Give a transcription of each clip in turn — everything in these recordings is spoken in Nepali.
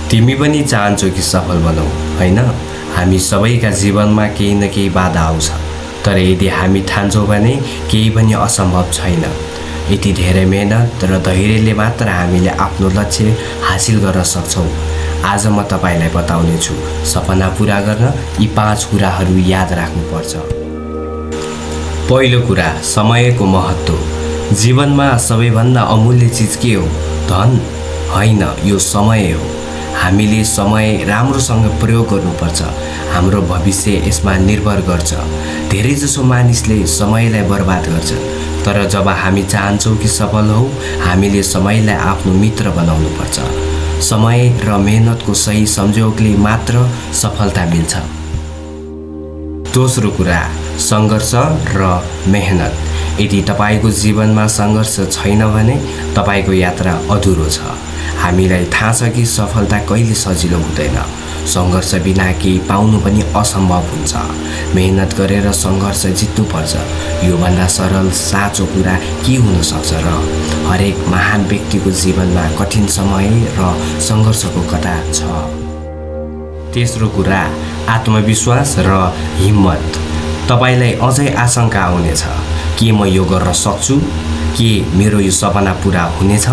तिमी पनि चाहन्छौ कि सफल बनौ, हैन? हामी सबैका जीवनमा केही न केही बाधा आउँछ, तर यदि हामी ठान्छौँ भने केही पनि असम्भव छैन। यति धेरै मेहनत र धैर्यले मात्र हामीले आफ्नो लक्ष्य हासिल गर्न सक्छौँ। आज म तपाईलाई बताउने छु, सपना पूरा गर्न यी 5 कुराहरू याद राख्नुपर्छ। पहिलो कुरा, समयको महत्त्व। जीवनमा सबैभन्दा अमूल्य चिज के हो? धन होइन, यो समय हो। हामीले समय राम्रोसँग प्रयोग गर्नुपर्छ। हाम्रो भविष्य यसमा निर्भर गर्छ। धेरैजसो मानिसले समयलाई बर्बाद गर्छन्, तर जब हामी चाहन्छौँ कि सफल हौ, हामीले समयलाई आफ्नो मित्र बनाउनुपर्छ। समय र मेहनतको सही संयोगले मात्र सफलता मिल्छ। दोस्रो कुरा, सङ्घर्ष र मेहनत। यदि तपाईको जीवनमा सङ्घर्ष छैन भने तपाईको यात्रा अधुरो छ। हामीलाई थाहा छ कि सफलता कहिले सजिलो हुँदैन। सङ्घर्ष बिना केही पाउनु पनि असम्भव हुन्छ। मेहनत गरेर सङ्घर्ष जित्नुपर्छ। योभन्दा सरल साँचो कुरा के हुन सक्छ र? हरेक महान व्यक्तिको जीवनमा कठिन समय र सङ्घर्षको कथा छ। तेस्रो कुरा, आत्मविश्वास र हिम्मत। तपाईलाई अझै आशंका आउनेछ, के म यो गर्न सक्छु? के मेरो यो सपना पूरा हुनेछ?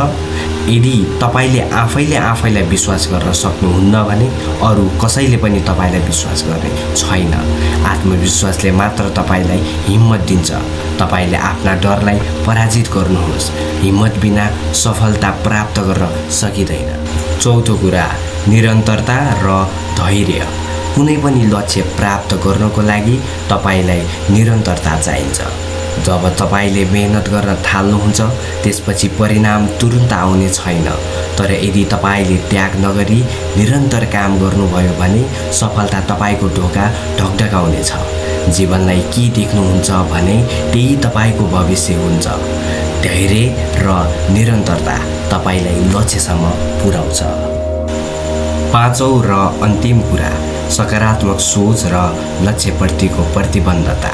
यदि तपाईले आफैलाई विश्वास गर्न सक्नुहुन्न भने अरू कसैले पनि तपाईलाई विश्वास गर्ने छैन। आत्मविश्वासले मात्र तपाईलाई हिम्मत दिन्छ। तपाईले आफ्ना डरलाई पराजित गर्नुहोस्। हिम्मत बिना सफलता प्राप्त गर्न सकिँदैन। चौथो कुरा, निरन्तरता र धैर्य। कुनै पनि लक्ष्य प्राप्त गर्नको लागि तपाईलाई निरन्तरता चाहिन्छ। जब तपाईले मेहनत गर्न थाल्नुहुन्छ, त्यसपछि परिणाम तुरुन्त आउने छैन। तर यदि तपाईले त्याग नगरी निरन्तर काम गर्नुभयो भने सफलता तपाईको ढोका ढकढकाउनेछ। जीवनलाई के देख्नुहुन्छ भने त्यही तपाईको भविष्य हुन्छ। धैर्य र निरन्तरता तपाईलाई लक्ष्यसम्म पुर्याउँछ। पाँचौं र अन्तिम कुरा, सकारात्मक सोच र लक्ष्यप्रतिको प्रतिबद्धता।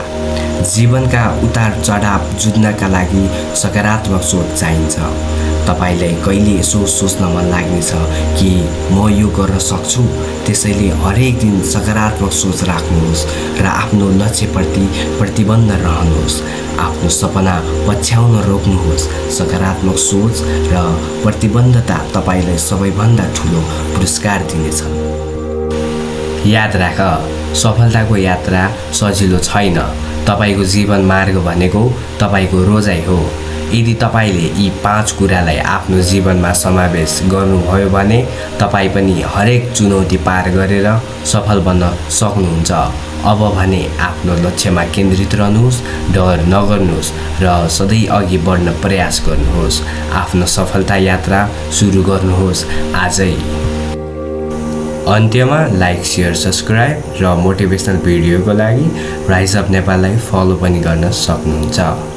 जीवनका उतार चढाव जुझ्नका लागि सकारात्मक सोच चाहिन्छ। तपाईलाई कहिले यसो सोच्न मन लाग्नेछ कि म यो गर्न सक्छु। त्यसैले हरेक दिन सकारात्मक सोच राख्नुहोस् र आफ्नो लक्ष्यप्रति प्रतिबद्ध रहनुहोस्। आफ्नो सपना पछ्याउन रोक्नुहोस्। सकारात्मक सोच र प्रतिबद्धता तपाईलाई सबैभन्दा ठुलो पुरस्कार दिनेछ। याद राख, सफलताको यात्रा सजिलो छैन। तपाईको जीवन मार्ग भनेको तपाईको रोजाइ हो। यदि तपाईले यी 5 कुरालाई आफ्नो जीवनमा समावेश गर्नुभयो भने तपाई पनि हरेक चुनौती पार गरेर सफल बन्न सक्नुहुन्छ। अब भने आफ्नो लक्ष्यमा केन्द्रित रहनुहोस्, डर नगर्नुहोस् र सधैँ अघि बढ्न प्रयास गर्नुहोस्। आफ्नो सफलता यात्रा सुरु गर्नुहोस् आजै। अन्त्यमा लाइक, शेयर, सब्सक्राइब र मोटिभेसनल भिडियोको लागि राइज अफ नेपाललाई फलो पनि गर्न सक्नुहुन्छ।